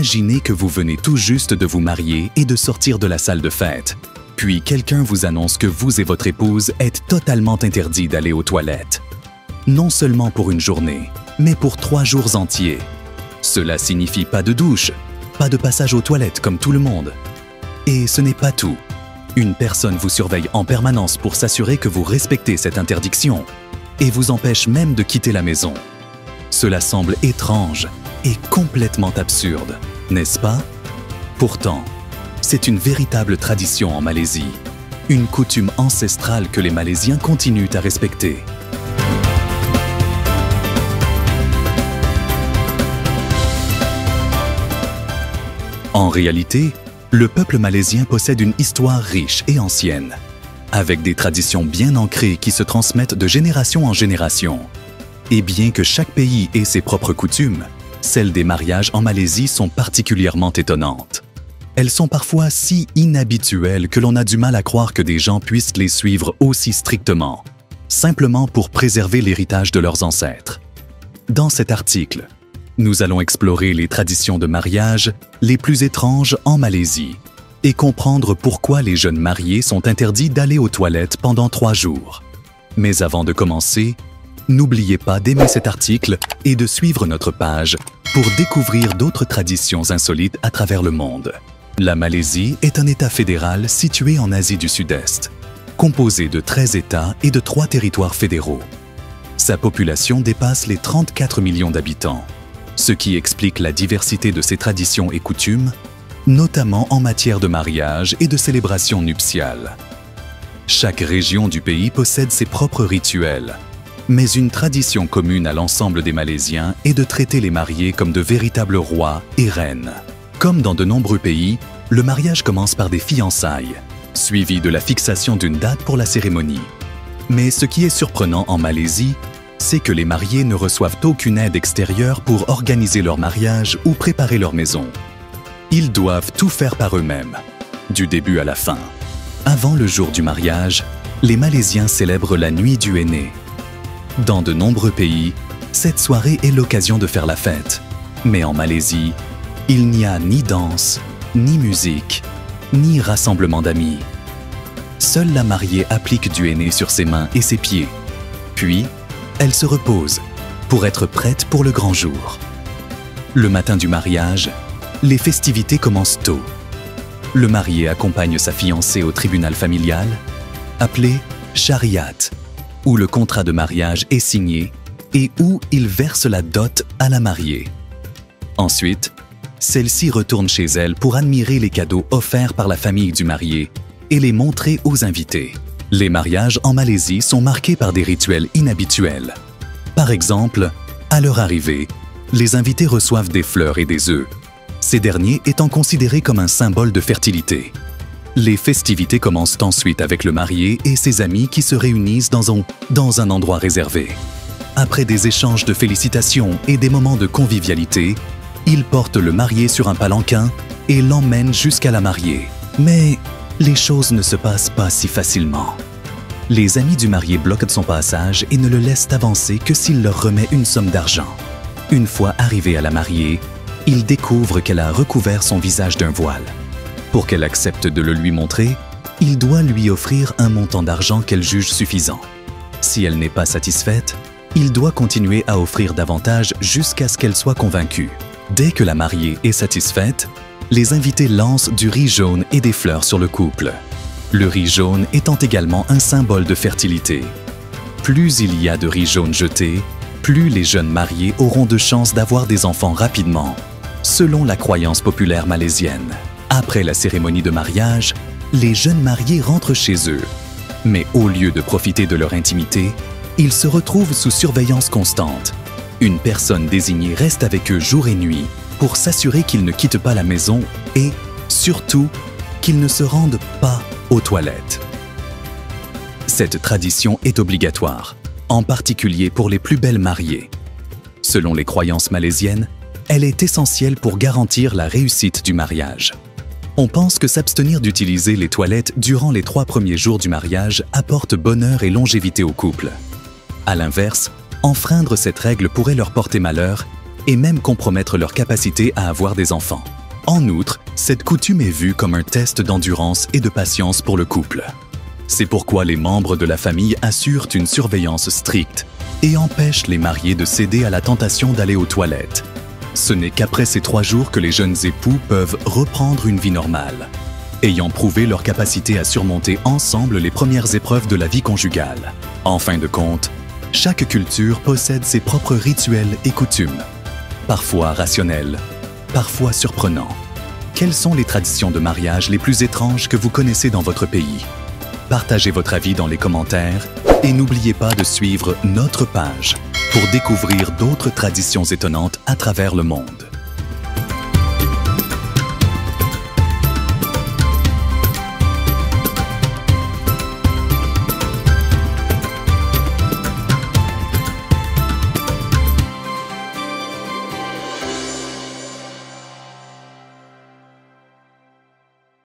Imaginez que vous venez tout juste de vous marier et de sortir de la salle de fête. Puis quelqu'un vous annonce que vous et votre épouse êtes totalement interdits d'aller aux toilettes. Non seulement pour une journée, mais pour 3 jours entiers. Cela signifie pas de douche, pas de passage aux toilettes comme tout le monde. Et ce n'est pas tout. Une personne vous surveille en permanence pour s'assurer que vous respectez cette interdiction et vous empêche même de quitter la maison. Cela semble étrange et complètement absurde, n'est-ce pas? Pourtant, c'est une véritable tradition en Malaisie, une coutume ancestrale que les Malaisiens continuent à respecter. En réalité, le peuple malaisien possède une histoire riche et ancienne, avec des traditions bien ancrées qui se transmettent de génération en génération. Et bien que chaque pays ait ses propres coutumes, celles des mariages en Malaisie sont particulièrement étonnantes. Elles sont parfois si inhabituelles que l'on a du mal à croire que des gens puissent les suivre aussi strictement, simplement pour préserver l'héritage de leurs ancêtres. Dans cet article, nous allons explorer les traditions de mariage les plus étranges en Malaisie et comprendre pourquoi les jeunes mariés sont interdits d'aller aux toilettes pendant 3 jours. Mais avant de commencer, n'oubliez pas d'aimer cet article et de suivre notre page pour découvrir d'autres traditions insolites à travers le monde. La Malaisie est un État fédéral situé en Asie du Sud-Est, composé de 13 États et de 3 territoires fédéraux. Sa population dépasse les 34 millions d'habitants, ce qui explique la diversité de ses traditions et coutumes, notamment en matière de mariage et de célébration nuptiale. Chaque région du pays possède ses propres rituels, mais une tradition commune à l'ensemble des Malaisiens est de traiter les mariés comme de véritables rois et reines. Comme dans de nombreux pays, le mariage commence par des fiançailles, suivi de la fixation d'une date pour la cérémonie. Mais ce qui est surprenant en Malaisie, c'est que les mariés ne reçoivent aucune aide extérieure pour organiser leur mariage ou préparer leur maison. Ils doivent tout faire par eux-mêmes, du début à la fin. Avant le jour du mariage, les Malaisiens célèbrent la nuit du henné. Dans de nombreux pays, cette soirée est l'occasion de faire la fête. Mais en Malaisie, il n'y a ni danse, ni musique, ni rassemblement d'amis. Seule la mariée applique du henné sur ses mains et ses pieds. Puis, elle se repose pour être prête pour le grand jour. Le matin du mariage, les festivités commencent tôt. Le marié accompagne sa fiancée au tribunal familial, appelé Shariat, où le contrat de mariage est signé et où il verse la dot à la mariée. Ensuite, celle-ci retourne chez elle pour admirer les cadeaux offerts par la famille du marié et les montrer aux invités. Les mariages en Malaisie sont marqués par des rituels inhabituels. Par exemple, à leur arrivée, les invités reçoivent des fleurs et des œufs, ces derniers étant considérés comme un symbole de fertilité. Les festivités commencent ensuite avec le marié et ses amis qui se réunissent dans un endroit réservé. Après des échanges de félicitations et des moments de convivialité, ils portent le marié sur un palanquin et l'emmènent jusqu'à la mariée. Mais les choses ne se passent pas si facilement. Les amis du marié bloquent son passage et ne le laissent avancer que s'il leur remet une somme d'argent. Une fois arrivés à la mariée, ils découvrent qu'elle a recouvert son visage d'un voile. Pour qu'elle accepte de le lui montrer, il doit lui offrir un montant d'argent qu'elle juge suffisant. Si elle n'est pas satisfaite, il doit continuer à offrir davantage jusqu'à ce qu'elle soit convaincue. Dès que la mariée est satisfaite, les invités lancent du riz jaune et des fleurs sur le couple. Le riz jaune étant également un symbole de fertilité. Plus il y a de riz jaune jeté, plus les jeunes mariés auront de chances d'avoir des enfants rapidement, selon la croyance populaire malaisienne. Après la cérémonie de mariage, les jeunes mariés rentrent chez eux. Mais au lieu de profiter de leur intimité, ils se retrouvent sous surveillance constante. Une personne désignée reste avec eux jour et nuit pour s'assurer qu'ils ne quittent pas la maison et, surtout, qu'ils ne se rendent pas aux toilettes. Cette tradition est obligatoire, en particulier pour les plus belles mariées. Selon les croyances malaisiennes, elle est essentielle pour garantir la réussite du mariage. On pense que s'abstenir d'utiliser les toilettes durant les 3 premiers jours du mariage apporte bonheur et longévité au couple. À l'inverse, enfreindre cette règle pourrait leur porter malheur et même compromettre leur capacité à avoir des enfants. En outre, cette coutume est vue comme un test d'endurance et de patience pour le couple. C'est pourquoi les membres de la famille assurent une surveillance stricte et empêchent les mariés de céder à la tentation d'aller aux toilettes. Ce n'est qu'après ces 3 jours que les jeunes époux peuvent reprendre une vie normale, ayant prouvé leur capacité à surmonter ensemble les premières épreuves de la vie conjugale. En fin de compte, chaque culture possède ses propres rituels et coutumes, parfois rationnels, parfois surprenants. Quelles sont les traditions de mariage les plus étranges que vous connaissez dans votre pays? Partagez votre avis dans les commentaires et n'oubliez pas de suivre notre page pour découvrir d'autres traditions étonnantes à travers le monde.